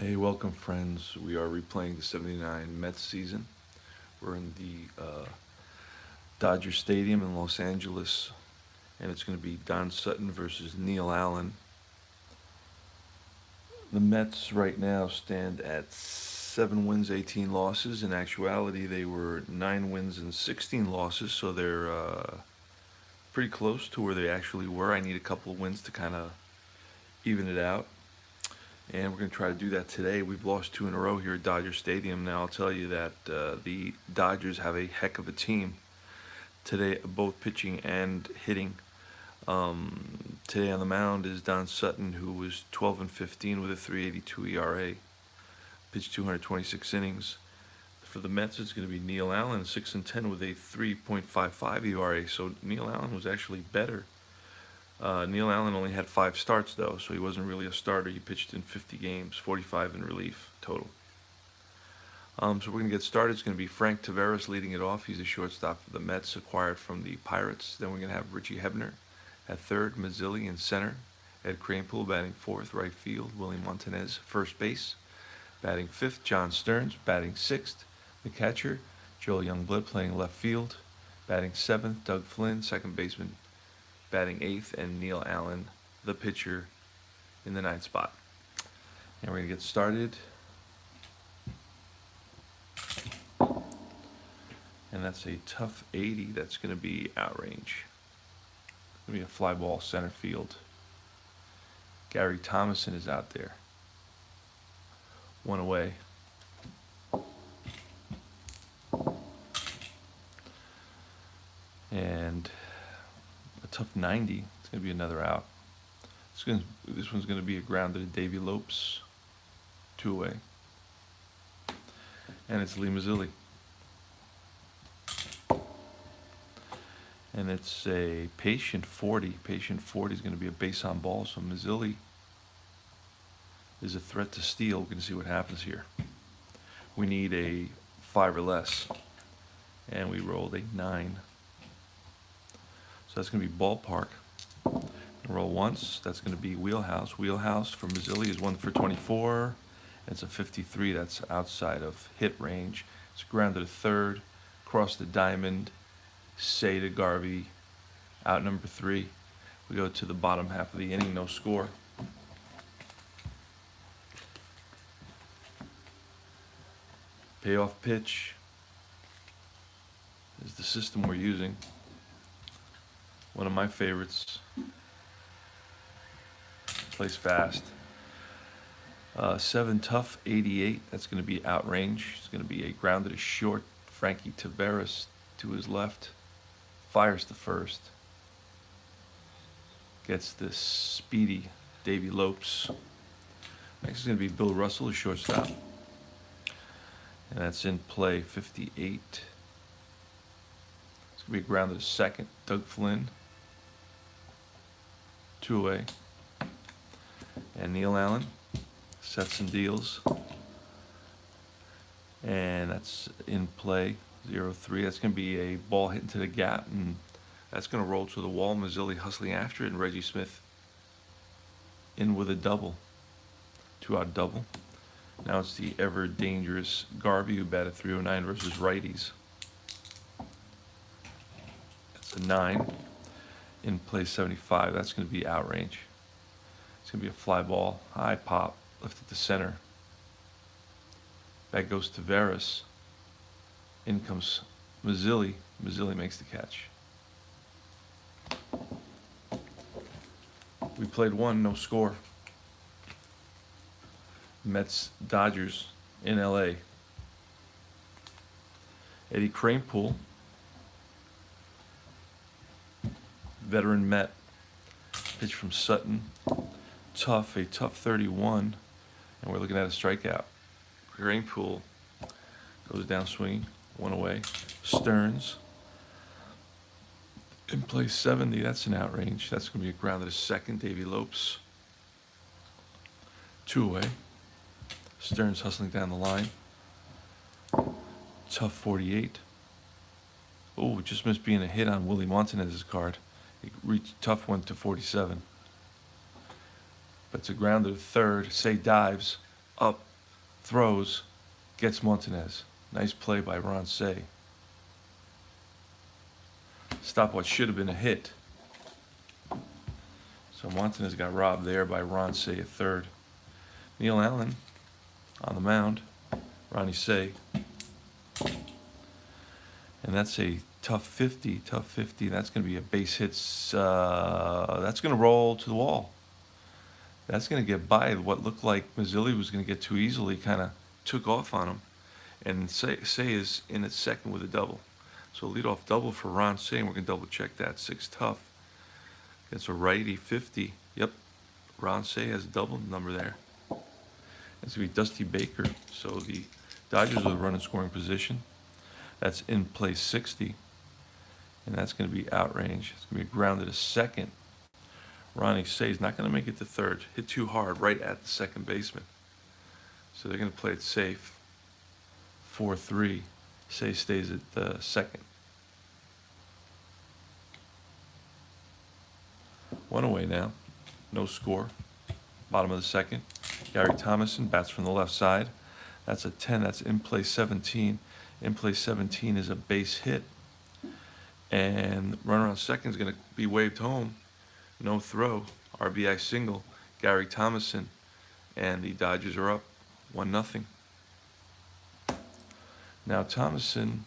Hey, welcome, friends. We are replaying the '79 Mets season. We're in the Dodger Stadium in Los Angeles, and it's going to be Don Sutton versus Neil Allen. The Mets right now stand at 7 wins, 18 losses. In actuality, they were 9 wins and 16 losses, so they're pretty close to where they actually were. I need a couple of wins to kind of even it out. And we're going to try to do that today. We've lost two in a row here at Dodger Stadium. Now, I'll tell you that the Dodgers have a heck of a team today, both pitching and hitting. Today on the mound is Don Sutton, who was 12 and 15 with a 3.82 ERA, pitched 226 innings. For the Mets, it's going to be Neil Allen, 6 and 10 with a 3.55 ERA. So Neil Allen was actually better. Neil Allen only had 5 starts, though, so he wasn't really a starter. He pitched in 50 games, 45 in relief total. So we're going to get started. It's going to be Frank Taveras leading it off. He's a shortstop for the Mets, acquired from the Pirates. Then we're going to have Richie Hebner at third, Mazzilli in center, Ed Kranepool batting fourth, right field, Willie Montanez first base, batting fifth, John Stearns batting sixth, the catcher, Joel Youngblood playing left field, batting seventh, Doug Flynn, second baseman, batting eighth, and Neil Allen, the pitcher, in the ninth spot. And we're going to get started. And that's a tough 80. That's going to be outrange. It's going to be a fly ball center field. Gary Thomason is out there. One away. And a tough 90. It's going to be another out. This one's going to be a grounder to Davey Lopes. 2 away. And it's Lee Mazzilli. And it's a patient 40. Patient 40 is going to be a base on ball. So Mazzilli is a threat to steal. We're going to see what happens here. We need a 5 or less. And we rolled a 9. So that's going to be ballpark. Roll once. That's going to be wheelhouse. Wheelhouse for Mazzilli is 1 for 24. It's a 53. That's outside of hit range. It's grounded to third. Cross the diamond. Say to Garvey. Out number 3. We go to the bottom half of the inning. No score. Payoff pitch is the system we're using. One of my favorites. Plays fast. 7 tough, 88. That's going to be outrange. It's going to be a grounded to short. Frankie Taveras to his left. Fires to first. Gets this speedy Davey Lopes. Next is going to be Bill Russell, a shortstop. And that's in play, 58. It's going to be a grounded to second. Doug Flynn. 2 away. And Neil Allen sets and deals. And that's in play, 0-3. That's going to be a ball hit into the gap, and that's going to roll to the wall. Mazzilli hustling after it, and Reggie Smith in with a double. 2-out double. Now it's the ever dangerous Garvey, who batted 309 versus righties. That's a 9. In play, 75. That's going to be outrange. It's going to be a fly ball, high pop, lifted to center. Back goes to Taveras. In comes Mazzilli. Mazzilli makes the catch. We played 1, no score. Mets Dodgers in LA. Eddie Kranepool, veteran Met, pitch from Sutton. A tough 31, and we're looking at a strikeout. Kranepool goes down swinging, 1 away. Stearns in play, 70. That's an outrange. That's going to be a ground to second. Davey Lopes. 2 away. Stearns hustling down the line. Tough 48. Oh, just missed being a hit on Willie Montanez's card. It reached tough one to 47. But it's a grounder to third. Say dives up throws, gets Montanez. Nice play by Ron Say. Stop what should have been a hit. So Montanez got robbed there by Ron Say at third. Neil Allen on the mound. Ronnie Say. And that's a tough 50. That's going to be a base hits. That's going to roll to the wall. That's going to get by. What looked like Mazzilli was going to get too easily kind of took off on him. And Say is in at second with a double. So leadoff double for Ron Say, and we're going to double check that. 6 tough. It's a righty 50. Yep. Ron Say has a double number there. It's going to be Dusty Baker. So the Dodgers will run in scoring position. That's in play 60. And that's going to be outrange. It's going to be grounded to second. Ronnie Say is not going to make it to third. Hit too hard right at the second baseman. So they're going to play it safe. 4-3. Say stays at second. 1 away now. No score. Bottom of the second. Gary Thomason bats from the left side. That's a 10. That's in play 17. In play 17 is a base hit. And runner on second is going to be waved home. No throw. RBI single. Gary Thomason. And the Dodgers are up 1-0. Now Thomason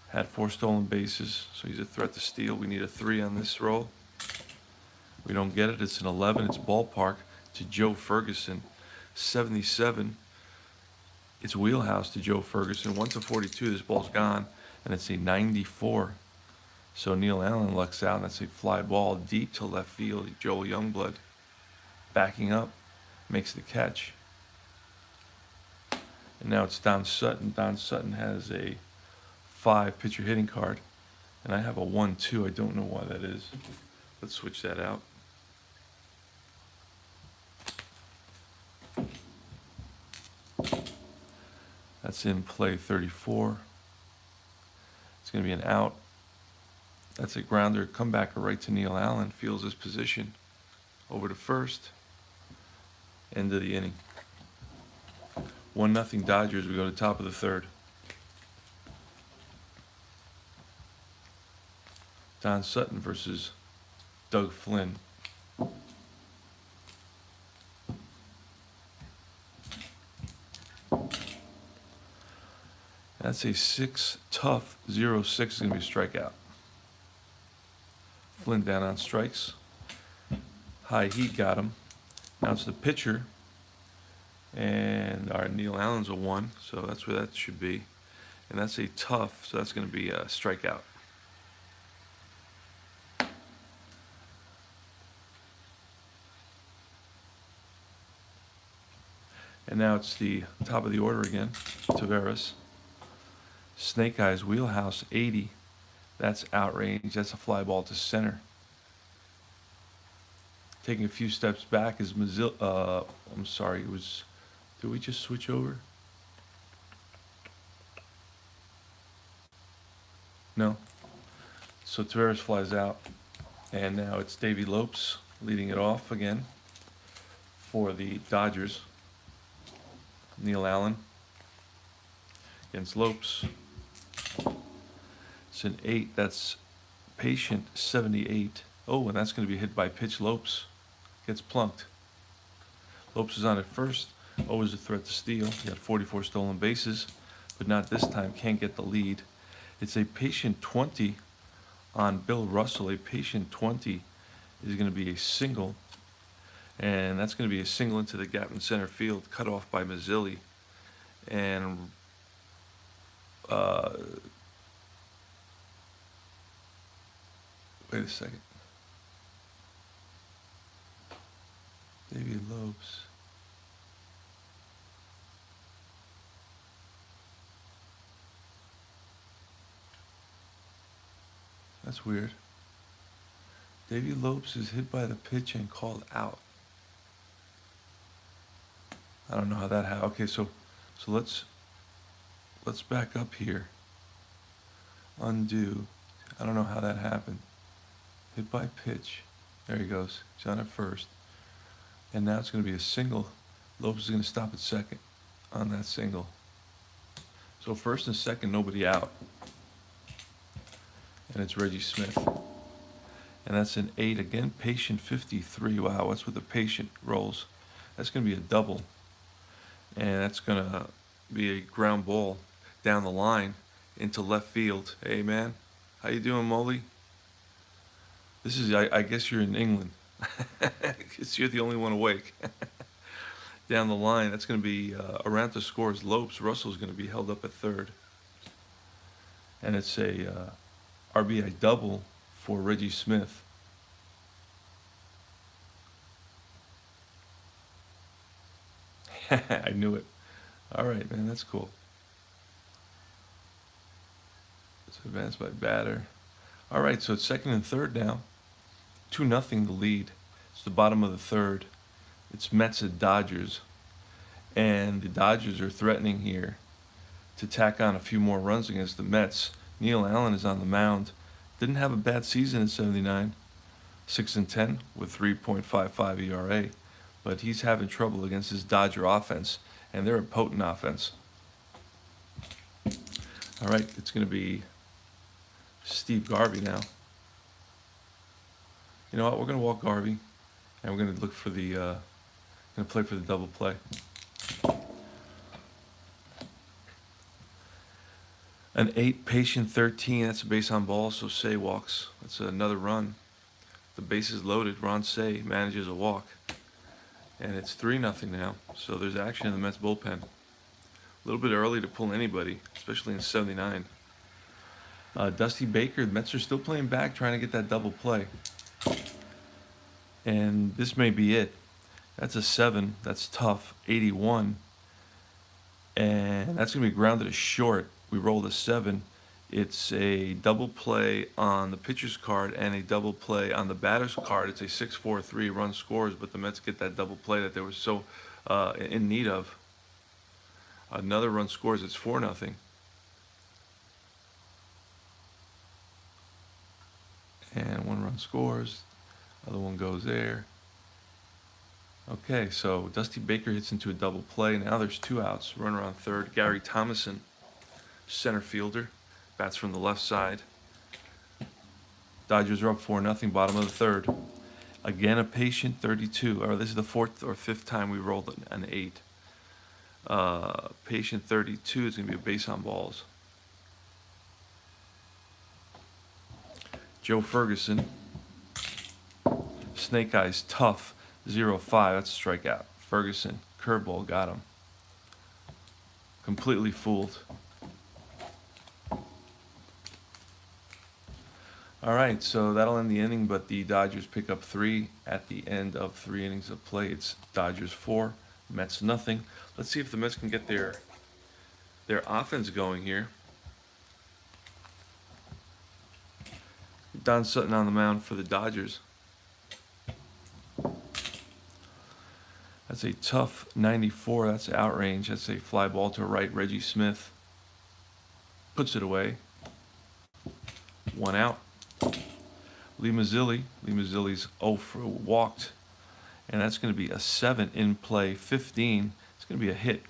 had 4 stolen bases, so he's a threat to steal. We need a 3 on this roll. We don't get it. It's an 11. It's ballpark to Joe Ferguson. 77. It's wheelhouse to Joe Ferguson. 1-42. This ball's gone, and it's a 94. So Neil Allen lucks out, and that's a fly ball deep to left field. Joel Youngblood backing up, makes the catch. And now it's Don Sutton. Don Sutton has a 5 pitcher hitting card, and I have a 1-2. I don't know why that is. Let's switch that out. That's in play 34. It's going to be an out. That's a grounder. Comebacker right to Neil Allen. Feels his position. Over to first. End of the inning. 1-0 Dodgers. We go to top of the third. Don Sutton versus Doug Flynn. That's a 6 tough 0-6 is going to be a strikeout. Flynn down on strikes. High heat got him. Now it's the pitcher. And our Neil Allen's a 1, so that's where that should be. And that's a tough, so that's going to be a strikeout. And now it's the top of the order again. Taveras. Snake Eyes wheelhouse 80. That's outrange. That's a fly ball to center. Taking a few steps back is I'm sorry, it was. Did we just switch over? No. So Taveras flies out. And now it's Davey Lopes leading it off again for the Dodgers. Neil Allen against Lopes. It's an 8. That's patient 78. Oh, and that's going to be hit by pitch. Lopes gets plunked. Lopes is on at first. Always a threat to steal. He had 44 stolen bases, but not this time. Can't get the lead. It's a patient 20 on Bill Russell. A patient 20 is going to be a single. And that's going to be a single into the gap in center field, cut off by Mazzilli. And wait a second. Davey Lopes. That's weird. Davey Lopes is hit by the pitch and called out. I don't know how that happened. Okay, so let's back up here. Undo. I don't know how that happened. Hit by pitch. There he goes. He's on at first. And now it's going to be a single. Lopes is going to stop at second. on that single. So first and second, nobody out. And it's Reggie Smith. And that's an 8. Again, patient 53. Wow, what's with the patient rolls? That's going to be a double. And that's going to be a ground ball down the line into left field. Hey, man. How you doing, Molly? This is, I guess you're in England. I guess you're the only one awake. Down the line, that's going to be Aranta scores Lopes. Russell's going to be held up at third. And it's a RBI double for Reggie Smith. I knew it. All right, man, that's cool. It's advanced by batter. All right, so it's second and third now. 2-0 the lead. It's the bottom of the third. It's Mets at Dodgers. And the Dodgers are threatening here to tack on a few more runs against the Mets. Neil Allen is on the mound. Didn't have a bad season in '79. 6-10 with 3.55 ERA. But he's having trouble against his Dodger offense. And they're a potent offense. All right, it's going to be Steve Garvey now. You know what? We're going to walk Garvey, and we're going to look for the, going to play for the double play. An 8, patient 13. That's a base on ball, so Say walks. That's another run. The base is loaded. Ron Say manages a walk, and it's 3-0 now. So there's action in the Mets bullpen. A little bit early to pull anybody, especially in '79. Dusty Baker, the Mets are still playing back, trying to get that double play. And this may be it. That's a 7. That's tough. 81. And that's going to be grounded to short. We rolled a 7. It's a double play on the pitcher's card and a double play on the batter's card. It's a 6-4 3-run scores, but the Mets get that double play that they were so in need of. Another run scores. It's 4-0. And one run scores. Other one goes there. Okay, so Dusty Baker hits into a double play. Now there's 2 outs. Runner on third. Gary Thomason, center fielder, bats from the left side. Dodgers are up 4-0, bottom of the third. Again, a patient 32. Or this is the 4th or 5th time we rolled an 8. Patient 32 is going to be a base on balls. Joe Ferguson. Snake Eyes tough. 0-5. That's a strikeout. Ferguson. Curveball got him. Completely fooled. All right, so that'll end the inning, but the Dodgers pick up 3 at the end of 3 innings of play. It's Dodgers 4, Mets nothing. Let's see if the Mets can get their offense going here. Don Sutton on the mound for the Dodgers. That's a tough 94. That's outrange. That's a fly ball to right. Reggie Smith puts it away. 1 out. Lee Mazzilli's 0 for walked. And that's going to be a 7 in play. 15. It's going to be a hit.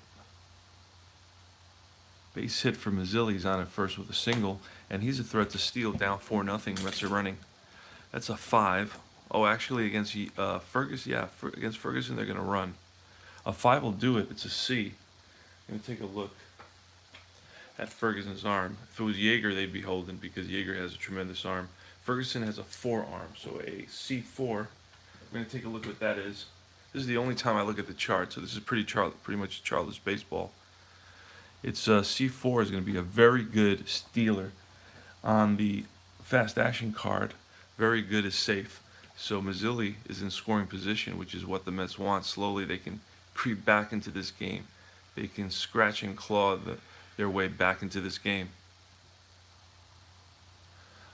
Base hit for Mazzilli. He's on at first with a single. And he's a threat to steal down 4-0. Mets are running. That's a 5. Oh, actually, against Ferguson, yeah, against Ferguson, they're going to run. A 5 will do it. It's a C. I'm going to take a look at Ferguson's arm. If it was Yeager, they'd be holding because Yeager has a tremendous arm. Ferguson has a 4 arm, so a C4. I'm going to take a look what that is. This is the only time I look at the chart, so this is pretty much Charlotte's baseball. It's C4 is going to be a very good stealer on the fast action card. Very good is safe. So Mazzilli is in scoring position, which is what the Mets want. Slowly they can creep back into this game. They can scratch and claw their way back into this game.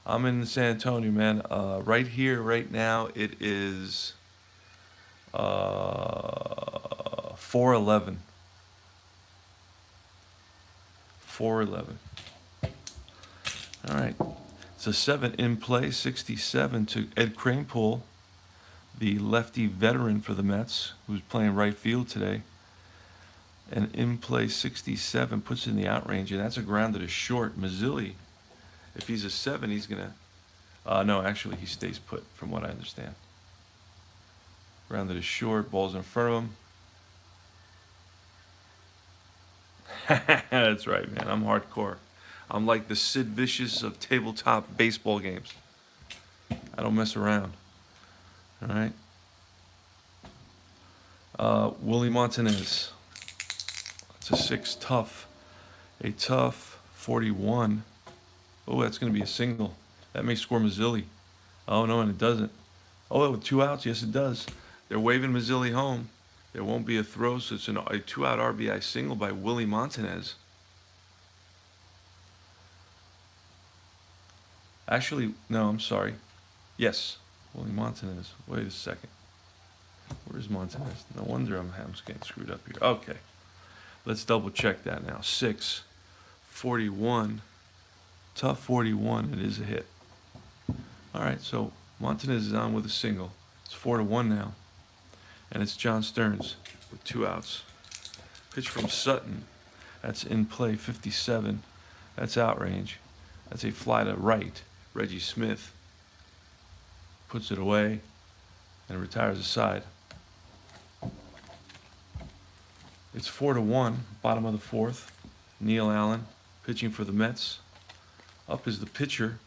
I'm in San Antonio, man. Right here, right now, it is 4:11. 4:11. All right. It's a 7 in play, 67 to Ed Kranepool, the lefty veteran for the Mets, who's playing right field today. And in play 67 puts in the out range, and that's a grounded to short. Mazzilli, if he's a 7, he's going to... no, actually, he stays put, from what I understand. Grounded to short, ball's in front of him. That's right, man. I'm hardcore. I'm like the Sid Vicious of tabletop baseball games. I don't mess around. All right. Willie Montanez. It's a 6 tough. A tough 41. Oh, that's going to be a single. That may score Mazzilli. Oh, no, and it doesn't. Oh, with 2 outs, yes, it does. They're waving Mazzilli home. There won't be a throw, so it's a 2-out RBI single by Willie Montanez. Actually, no, I'm sorry. Yes, Willie Montanez. Wait a second. Where's Montanez? No wonder I'm getting screwed up here. Okay. Let's double check that now. 6, 41. Tough 41. It is a hit. All right, so Montanez is on with a single. It's 4-1 now. And it's John Stearns with 2 outs. Pitch from Sutton. That's in play 57. That's out range. That's a fly to right. Reggie Smith puts it away and retires aside. It's 4-1, bottom of the 4th. Neil Allen pitching for the Mets. Up is the pitcher,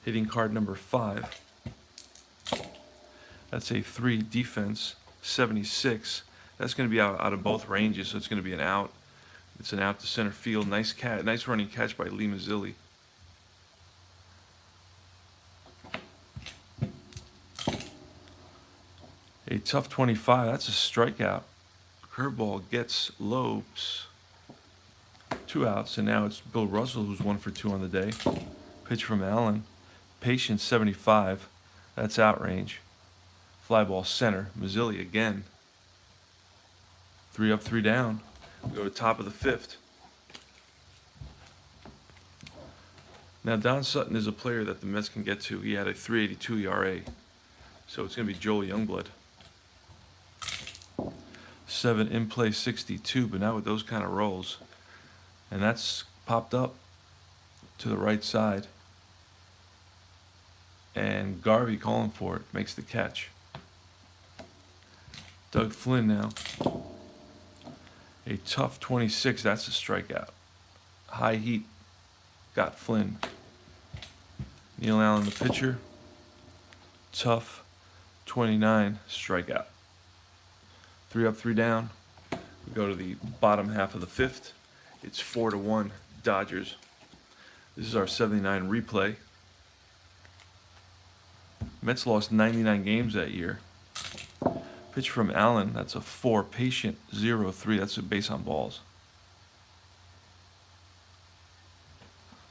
hitting card number 5. That's a 3 defense, 76. That's going to be out of both ranges, so it's going to be an out. It's an out to center field. Nice running catch by Lee Mazzilli. A tough 25. That's a strikeout. Curveball gets Lopes. 2 outs, and now it's Bill Russell who's 1 for 2 on the day. Pitch from Allen. Patient 75. That's out range. Fly ball center. Mazzilli again. 3 up, 3 down. We go to top of the 5th. Now Don Sutton is a player that the Mets can get to. He had a 3.82 ERA. So it's going to be Joel Youngblood. 7 in play 62, but not with those kind of rolls. And that's popped up to the right side. And Garvey calling for it, makes the catch. Doug Flynn now. A tough 26, that's a strikeout. High heat got Flynn. Neil Allen the pitcher. Tough 29, strikeout. 3 up, 3 down. We go to the bottom half of the 5th. It's 4-1 Dodgers. This is our 79 replay. Mets lost 99 games that year. Pitch from Allen. That's a 4. Patient 0-3. That's a base on balls.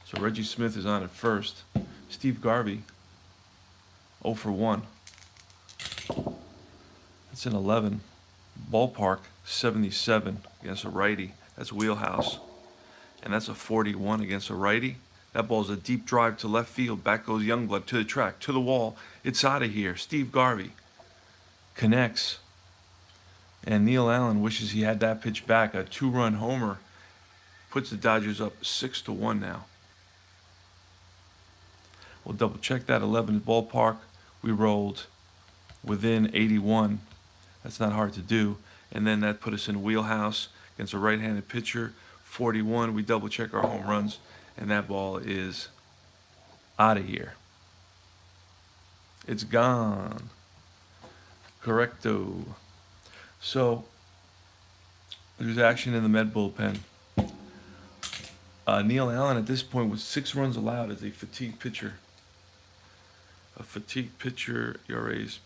So Reggie Smith is on at first. Steve Garvey 0 for 1. That's an 11. Ballpark 77 against a righty. That's wheelhouse. And that's a 41 against a righty. That ball's a deep drive to left field. Back goes Youngblood to the track, to the wall. It's out of here. Steve Garvey connects. And Neil Allen wishes he had that pitch back. A 2-run homer puts the Dodgers up 6-1 now. We'll double check that. 11 ballpark. We rolled within 81. That's not hard to do. And then that put us in wheelhouse against a right-handed pitcher. 41. We double check our home runs. And that ball is out of here. It's gone. Correcto. So there's action in the Met bullpen. Neil Allen at this point with 6 runs allowed as a fatigued pitcher. A fatigued pitcher, ERA's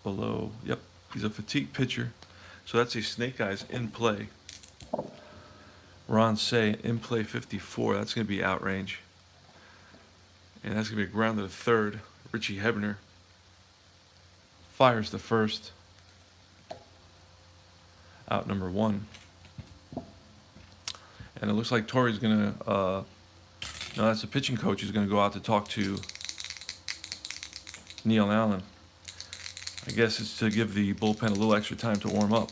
below. Yep, he's a fatigued pitcher. So that's a Snake Eyes in play. Ron Say in play 54. That's going to be out range. And that's going to be a ground to the 3rd. Richie Hebner fires the 1st. Out number 1. And it looks like Torrey's going to, no, that's the pitching coach who's going to go out to talk to Neil Allen. I guess it's to give the bullpen a little extra time to warm up.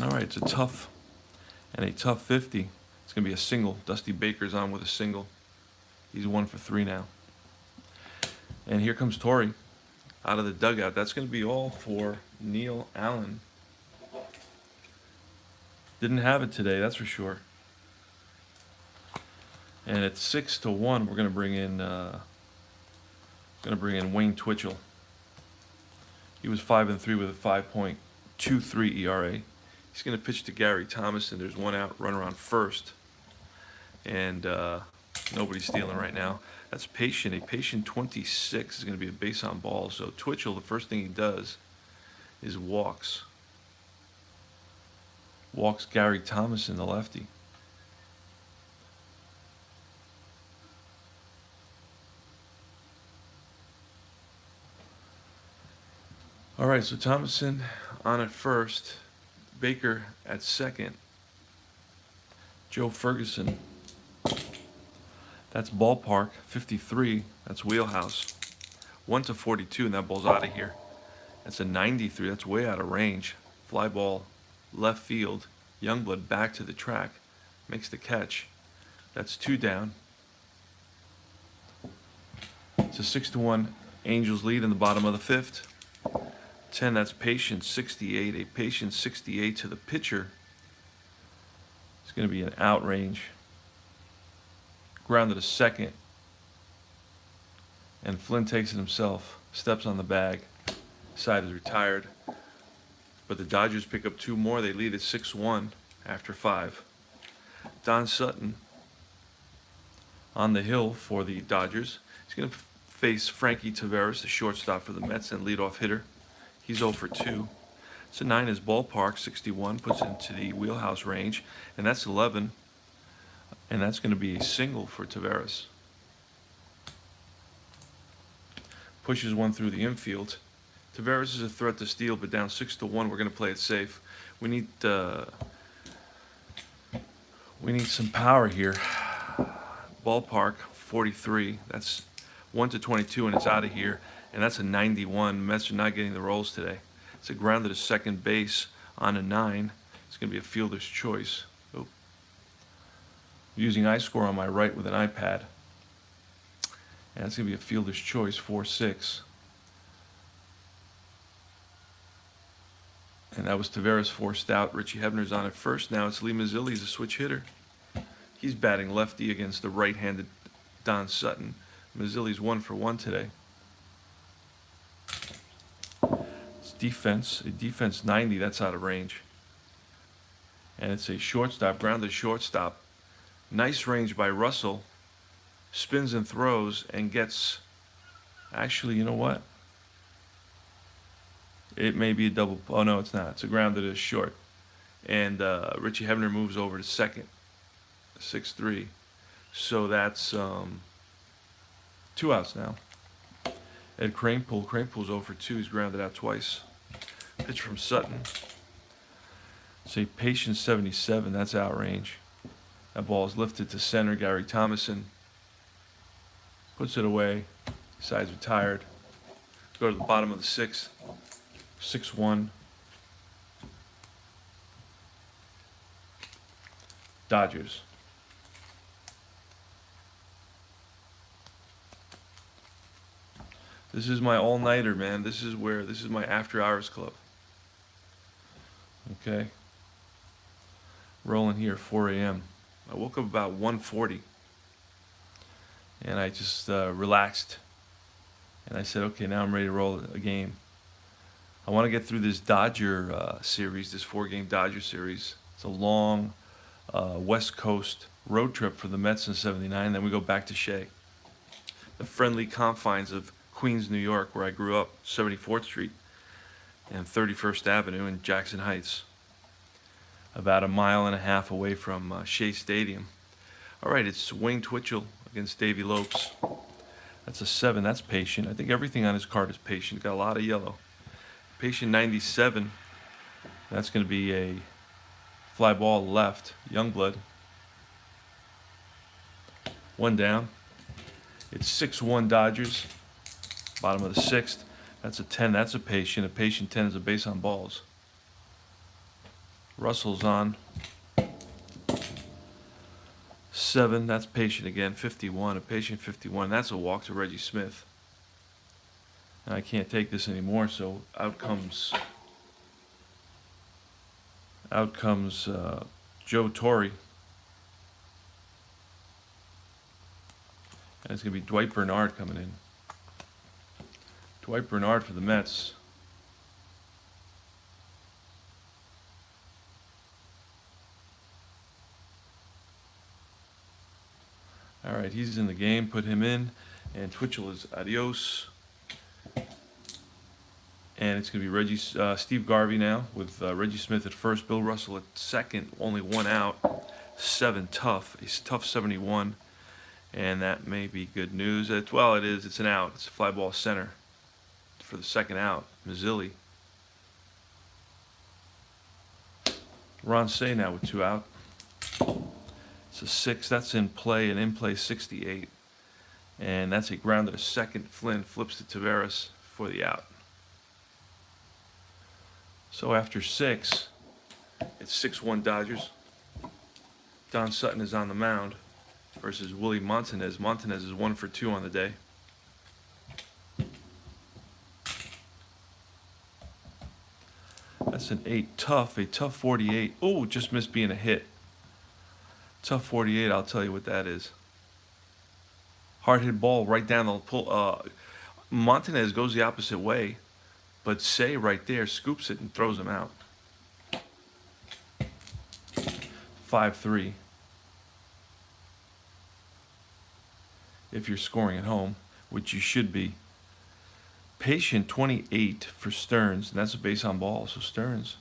All right, it's a tough 50. It's going to be a single. Dusty Baker's on with a single. He's 1 for 3 now. And here comes Torrey out of the dugout. That's going to be all for Neil Allen. Didn't have it today, that's for sure. And at 6-1, we're going to bring in Wayne Twitchell. He was 5-3 with a 5.23 ERA. He's going to pitch to Gary Thomason. There's one out, runner on first, and nobody's stealing right now. That's Patient. A Patient 26 is going to be a base on ball. So Twitchell, the first thing he does is walks Gary Thomason, the lefty. All right, so Thomason on at first, Baker at second, Joe Ferguson. That's ballpark, 53. That's wheelhouse. 1-42, and that ball's out of here. That's a 93. That's way out of range. Fly ball, left field. Youngblood back to the track, makes the catch. That's 2 down. It's a 6-1 Angels lead in the bottom of the 5th. 10. That's Patient 68. A Patient 68 to the pitcher. It's going to be an out range. Grounded to second, and Flynn takes it himself, steps on the bag, side is retired, but the Dodgers pick up 2 more. They lead at 6-1 after 5. Don Sutton on the hill for the Dodgers. He's going to face Frankie Taveras, the shortstop for the Mets and leadoff hitter. He's 0 for 2. It's a 9 is ballpark, 61, puts it into the wheelhouse range, and that's 11. And that's going to be a single for Taveras. Pushes one through the infield. Taveras is a threat to steal, but down 6-1. We're going to play it safe. We need some power here. Ballpark 43. That's 1-22, and it's out of here. And that's a 91. Mets are not getting the rolls today. It's a grounded to second base on a 9. It's going to be a fielder's choice. Using iScore on my right with an iPad. And it's going to be a fielder's choice, 4-6. And that was Taveras forced out. Richie Hebner's on at first. Now it's Lee Mazzilli. He's a switch hitter. He's batting lefty against the right-handed Don Sutton. Mazzilli's 1 for 1 today. It's defense. A defense 90. That's out of range. And it's a shortstop, grounded shortstop. Nice range by Russell. Spins and throws and gets, actually, you know what? It may be a double. Oh, no, it's not. It's a grounded to short. And Richie Hebner moves over to second. 6-3. So that's 2 outs now. Ed Kranepool. Kranepool's 0 for 2. He's grounded out twice. Pitch from Sutton. It's a Patient 77. That's out range. That ball is lifted to center. Gary Thomason puts it away. Side's retired. Go to the bottom of the 6th. 6-1. Dodgers. This is my all-nighter, man. This is my after-hours club. Okay. Rolling here, 4 a.m. I woke up about 1:40, and I just relaxed, and I said, okay, now I'm ready to roll a game. I want to get through this Dodger series, this 4-game Dodger series. It's a long West Coast road trip for the Mets in '79. Then we go back to Shea, the friendly confines of Queens, New York, where I grew up, 74th Street and 31st Avenue in Jackson Heights, about a mile and a half away from Shea Stadium. All right, it's Wayne Twitchell against Davey Lopes. That's a 7. That's Patient. I think everything on his card is Patient. Got a lot of yellow. Patient 97. That's going to be a fly ball left. Youngblood. 1 down. It's 6-1 Dodgers. Bottom of the 6th. That's a 10. That's a Patient. A Patient 10 is a base on balls. Russell's on. 7, that's patient again. 51, a patient 51. That's a walk to Reggie Smith. And I can't take this anymore, so out comes Joe Torre. And it's going to be Dwight Bernard coming in. Dwight Bernard for the Mets. All right, he's in the game. Put him in. And Twitchell is adios. And it's going to be Steve Garvey now with Reggie Smith at first, Bill Russell at second, only one out. 7 tough. He's tough 71. And that may be good news. Well, it is. It's an out. It's a fly ball center for the second out. Mazzilli. Ron Say now with 2 out. It's a 6. That's in play. An in play 68. And that's a grounder to second. Flynn flips to Taveras for the out. So after 6, it's 6-1 Dodgers. Don Sutton is on the mound versus Willie Montanez. Montanez is 1 for 2 on the day. That's an 8 tough, a tough 48. Oh, just missed being a hit. Tough 48, I'll tell you what that is. Hard hit ball right down the pull. Montanez goes the opposite way, but Say right there scoops it and throws him out. 5-3. If you're scoring at home, which you should be. Patient 28 for Stearns, and that's a base on ball. So Stearns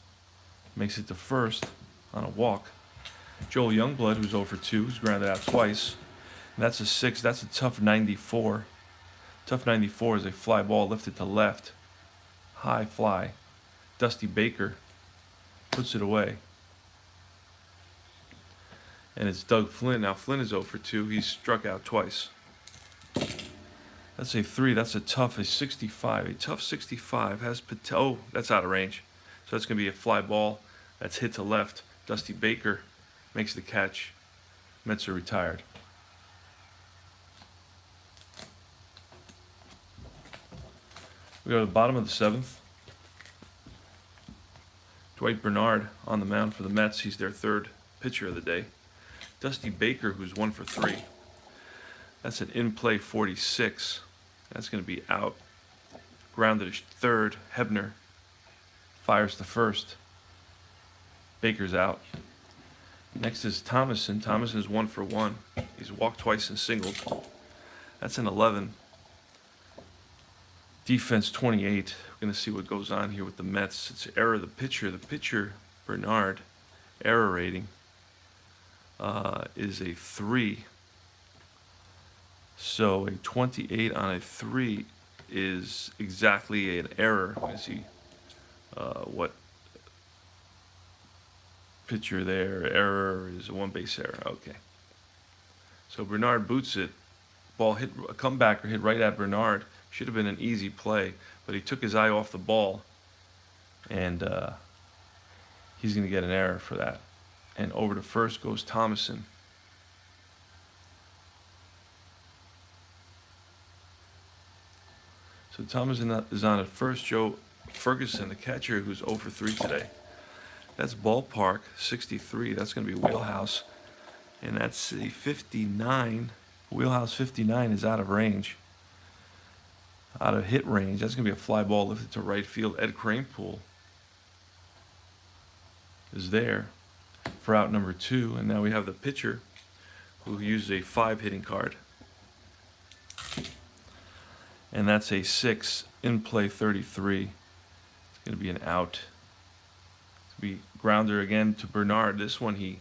makes it to first on a walk. Joel Youngblood, who's 0 for 2, who's grounded out twice. And that's a 6. That's a tough 94. Tough 94 is a fly ball lifted to left. High fly. Dusty Baker puts it away. And it's Doug Flynn. Now Flynn is 0 for 2. He's struck out twice. That's a 3. That's a 65. A tough 65 has oh, that's out of range. So that's going to be a fly ball that's hit to left. Dusty Baker makes the catch. Mets are retired. We go to the bottom of the 7th. Dwight Bernard on the mound for the Mets. He's their 3rd pitcher of the day. Dusty Baker, who's 1 for 3. That's an in-play 46. That's going to be out. Grounded to 3rd. Hebner fires to 1st. Baker's out. Next is Thomason. Thomason is 1 for 1. He's walked twice and singled. That's an 11. Defense 28. We're going to see what goes on here with the Mets. It's error the pitcher. The pitcher, Bernard, error rating is a 3. So a 28 on a 3 is exactly an error. Let me see what pitcher there. Error is a 1 base error. Okay. So Bernard boots it. Ball hit, a comebacker hit right at Bernard. Should have been an easy play, but he took his eye off the ball, and he's going to get an error for that. And over to first goes Thomason. So Thomason is on at first. Joe Ferguson, the catcher, who's 0 for 3 today. That's ballpark 63. That's going to be wheelhouse, and that's a 59. Wheelhouse 59 is out of range. Out of hit range. That's going to be a fly ball lifted to right field. Ed Kranepool is there for out number 2. And now we have the pitcher who uses a 5 hitting card. And that's a 6 in play 33. It's going to be an out. It's going to be grounder again to Bernard. This one he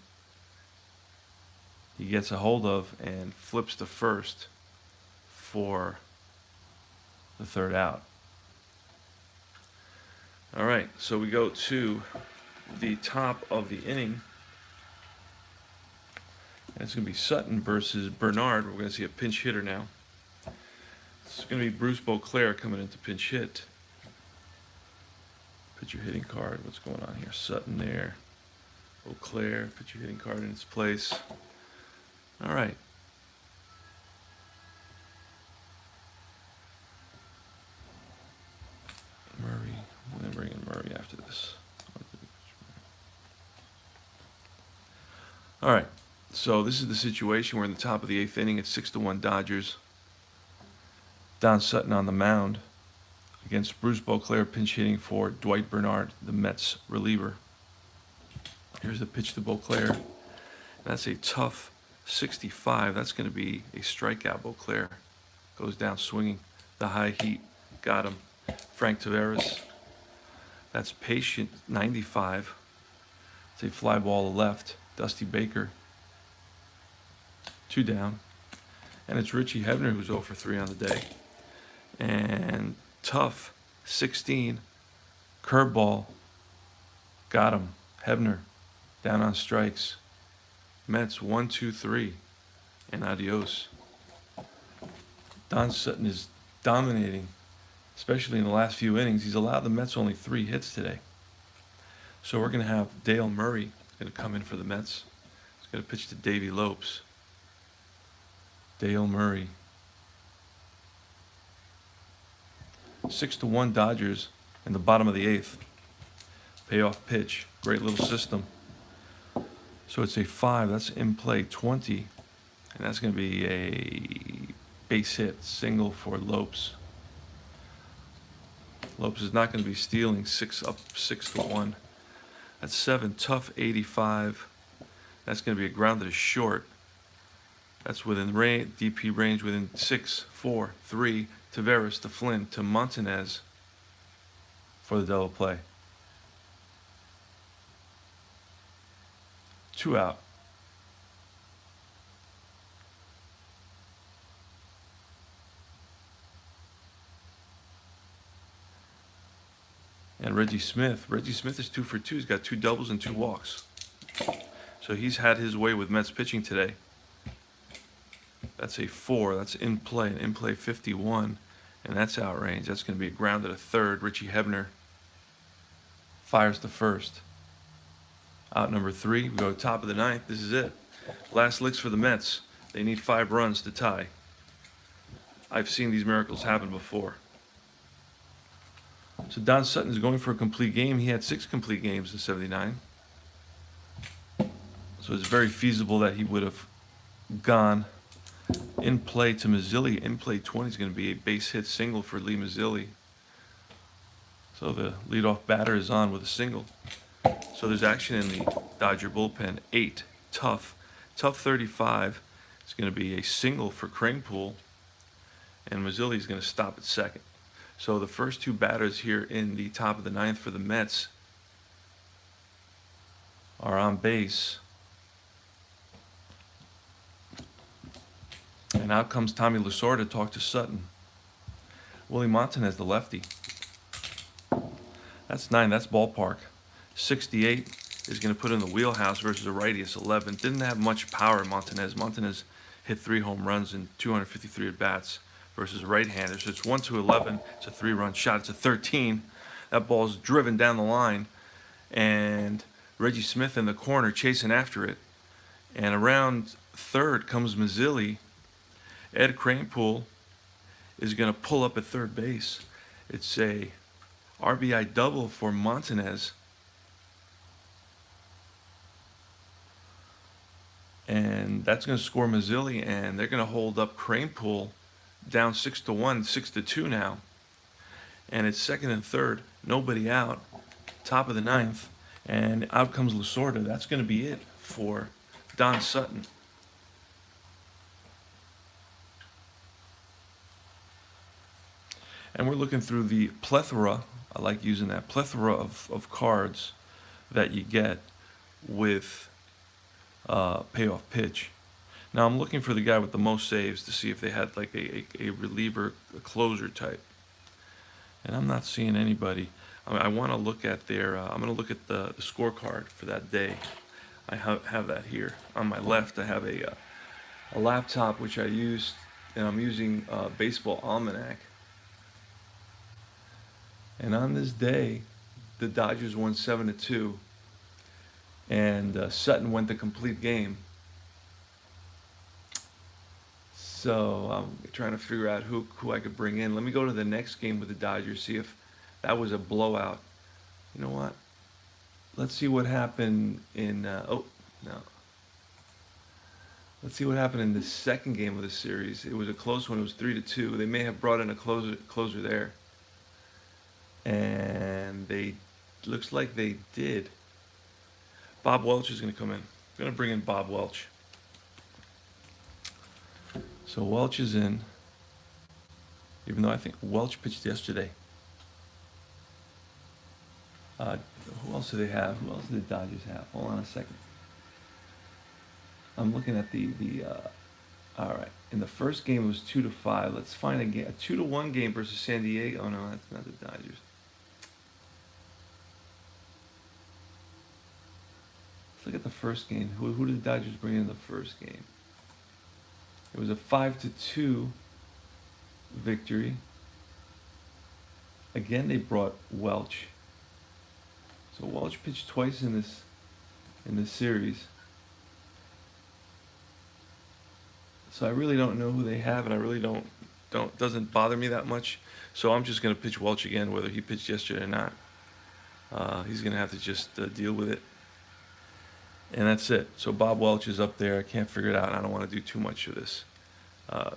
gets a hold of and flips to first for the 3rd out. All right, so we go to the top of the inning. And it's going to be Sutton versus Bernard. We're going to see a pinch hitter now. It's going to be Bruce Beauclair coming into pinch hit. Pitcher hitting card. What's going on here? Sutton there. Eau Claire, put your hitting card in its place. All right. Murray. I'm going to bring in Murray after this. All right. So this is the situation. We're in the top of the 8th inning. It's 6-1 Dodgers. Don Sutton on the mound against Bruce Beauclair, pinch hitting for Dwight Bernard, the Mets reliever. Here's the pitch to Beauclair. That's a tough 65. That's going to be a strikeout. Beauclair goes down swinging. The high heat got him. Frank Taveras. That's patient 95. It's a fly ball to left. Dusty Baker. 2 down. And it's Richie Hebner who's 0 for 3 on the day. And tough 16. Curveball. Got him. Hebner down on strikes. Mets 1, 2, 3. And adios. Don Sutton is dominating, especially in the last few innings. He's allowed the Mets only 3 hits today. So we're going to have Dale Murray going to come in for the Mets. He's going to pitch to Davey Lopes. Dale Murray. 6-1 Dodgers in the bottom of the 8th. Payoff pitch. Great little system. So it's a 5. That's in play 20. And that's going to be a base hit single for Lopes. Lopes is not going to be stealing. 6-1. That's 7. Tough 85. That's going to be a ground that is short. That's within range, DP range within 6, 4, 3. Taveras to Flynn to Montanez for the double play. 2 out. And Reggie Smith is 2 for 2. He's got 2 doubles and 2 walks. So he's had his way with Mets pitching today. That's a 4. That's in play. An in play 51. And that's outrange. That's going to be a ground at a third. Richie Hebner fires to first. Out number 3. We go to top of the 9th. This is it. Last licks for the Mets. They need 5 runs to tie. I've seen these miracles happen before. So Don Sutton is going for a complete game. He had 6 complete games in '79. So it's very feasible that he would have gone. In play to Mazzilli. In play 20 is going to be a base hit single for Lee Mazzilli. So the leadoff batter is on with a single. So there's action in the Dodger bullpen. 8. Tough 35 is going to be a single for Kranepool. And Mazzilli is going to stop at second. So the first 2 batters here in the top of the 9th for the Mets are on base. And out comes Tommy Lasorda to talk to Sutton. Willie Montanez, the lefty. That's 9. That's ballpark. 68 is going to put in the wheelhouse versus a righty. It's 11. Didn't have much power, Montanez. Montanez hit 3 home runs in 253 at-bats versus a right-hander. So it's 1-11. It's a 3-run shot. It's a 13. That ball's driven down the line. And Reggie Smith in the corner chasing after it. And around third comes Mazzilli. Ed Kranepool is going to pull up at third base. It's a RBI double for Montanez. And that's going to score Mazzilli, and they're going to hold up Kranepool down 6-1, 6-2 now. And it's second and third, nobody out, top of the 9th, and out comes Lasorda. That's going to be it for Don Sutton. And we're looking through the plethora, I like using that, plethora of cards that you get with payoff pitch. Now I'm looking for the guy with the most saves to see if they had like a reliever, a closer type. And I'm not seeing anybody. I want to look at their, I'm going to look at the scorecard for that day. I have that here. On my left, I have a laptop which I used, and I'm using Baseball Almanac. And on this day, the Dodgers won 7-2. and Sutton went the complete game. So I'm trying to figure out who I could bring in. Let me go to the next game with the Dodgers, see if that was a blowout. You know what? Let's see what happened in. Oh, no. Let's see what happened in the second game of the series. It was a close one. It was 3-2. They may have brought in a closer there, and they looks like they did. Bob Welch is going to come in. I'm going to bring in Bob Welch. So Welch is in, even though I think Welch pitched yesterday. Who else do they have? Who else do the Dodgers have? Hold on a second. I'm looking at all right. In the first game it was 2-5. Let's find a 2-1 game versus San Diego. Oh no, that's not the Dodgers. Let's look at the first game. Who did the Dodgers bring in the first game? It was a 5-2 victory. Again, they brought Welch. So Welch pitched twice in this series. So I really don't know who they have, and I really don't doesn't bother me that much. So I'm just going to pitch Welch again, whether he pitched yesterday or not. He's going to have to just deal with it. And that's it. So Bob Welch is up there. I can't figure it out, and I don't want to do too much of this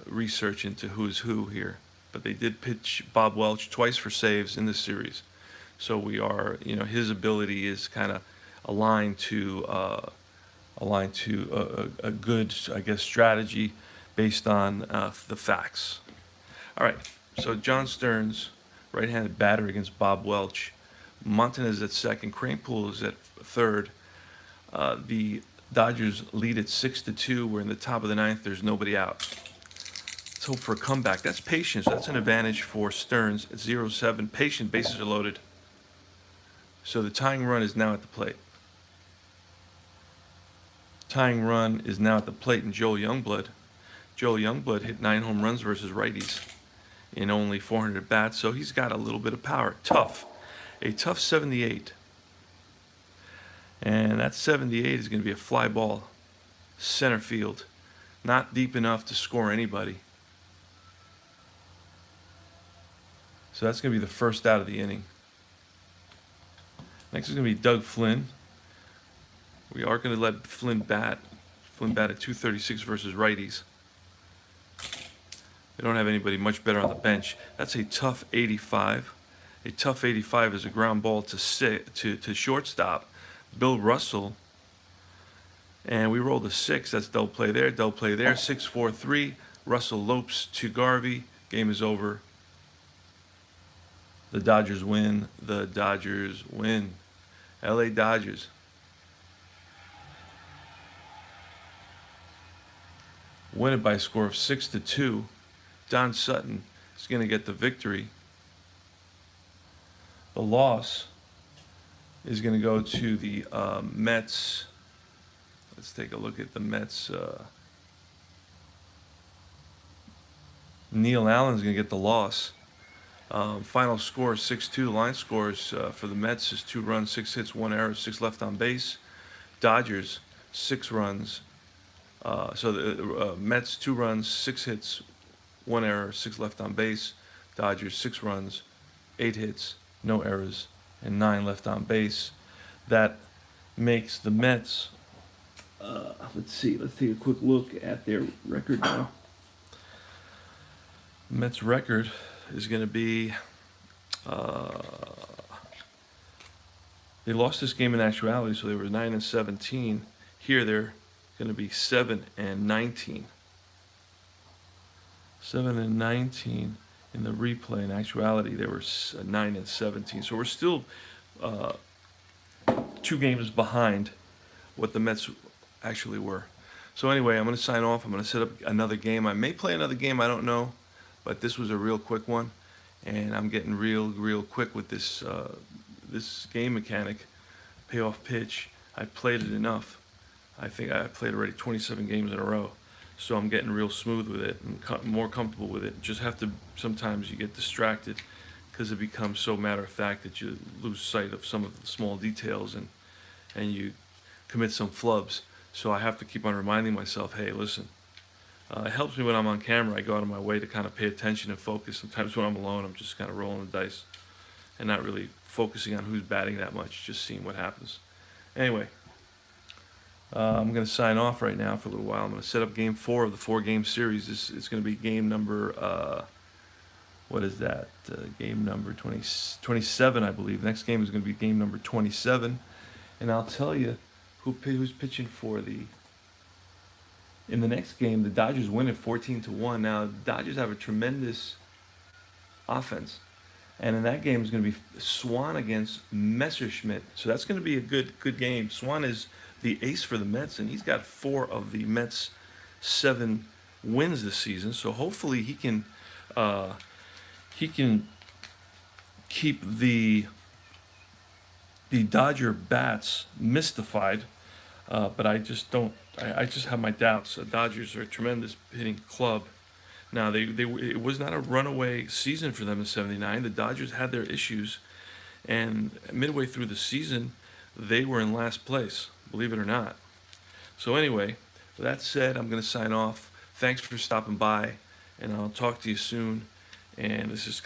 research into who's who here. But they did pitch Bob Welch twice for saves in this series. So we are, his ability is kind of aligned to a good, I guess, strategy based on the facts. All right. So John Stearns, right-handed batter against Bob Welch. Montanez at second. Kranepool is at third. The Dodgers lead at 6-2. We're in the top of the ninth. There's nobody out. Let's hope for a comeback. That's patience. That's an advantage for Stearns at 0-7. Patient, bases are loaded. So the tying run is now at the plate. Tying run is now at the plate in Joel Youngblood. Joel Youngblood hit 9 home runs versus righties in only 400 at bats, so he's got a little bit of power. A tough 78. And that 78 is going to be a fly ball, center field, not deep enough to score anybody. So that's going to be the first out of the inning. Next is going to be Doug Flynn. We are going to let Flynn bat. Flynn bat at 236 versus righties. They don't have anybody much better on the bench. That's a tough 85. A tough 85 is a ground ball to shortstop, Bill Russell. And we rolled a 6. That's double play there, double play there. 6-4-3. Russell lopes to Garvey. Game is over. The Dodgers win. The Dodgers win. LA Dodgers. Win it by a score of 6-2. Don Sutton is going to get the victory. The loss is going to go to the Mets. Let's take a look at the Mets. Neil Allen's going to get the loss. Final score 6-2. Line scores for the Mets is 2 runs, 6 hits, 1 error, 6 left on base. Dodgers 6 runs. So the Mets 2 runs, 6 hits, 1 error, 6 left on base. Dodgers 6 runs, 8 hits, no errors, and 9 left on base. That makes the Mets. Let's see. Let's take a quick look at their record now. Mets record is going to be. They lost this game in actuality, so they were 9-17. Here they're going to be 7-19. 7-19 in the replay. In actuality, they were 9-17. So we're still 2 games behind what the Mets actually were. So anyway, I'm going to sign off. I'm going to set up another game. I may play another game. I don't know, but this was a real quick one, and I'm getting real quick with this this game mechanic, payoff pitch. I played it enough. I think I played already 27 games in a row. So I'm getting real smooth with it and more comfortable with it. Just have to, sometimes you get distracted because it becomes so matter of fact that you lose sight of some of the small details and you commit some flubs. So I have to keep on reminding myself, hey, listen. It helps me when I'm on camera. I go out of my way to kind of pay attention and focus. Sometimes when I'm alone, I'm just kind of rolling the dice and not really focusing on who's batting that much, just seeing what happens. Anyway, I'm going to sign off right now for a little while. I'm going to set up game 4 of the 4-game series. This is going to be game number, what is that? Game number 27, I believe. Next game is going to be game number 27. And I'll tell you who's pitching for in the next game. The Dodgers win at 14-1. Now, the Dodgers have a tremendous offense. And in that game is going to be Swan against Messerschmidt. So that's going to be a good game. Swan is the ace for the Mets, and he's got 4 of the Mets' 7 wins this season. So hopefully he can keep the Dodger bats mystified. But I just don't. I just have my doubts. The Dodgers are a tremendous hitting club. Now it was not a runaway season for them in '79. The Dodgers had their issues, and midway through the season, they were in last place. Believe it or not. So anyway, with that said, I'm going to sign off. Thanks for stopping by, and I'll talk to you soon. And this is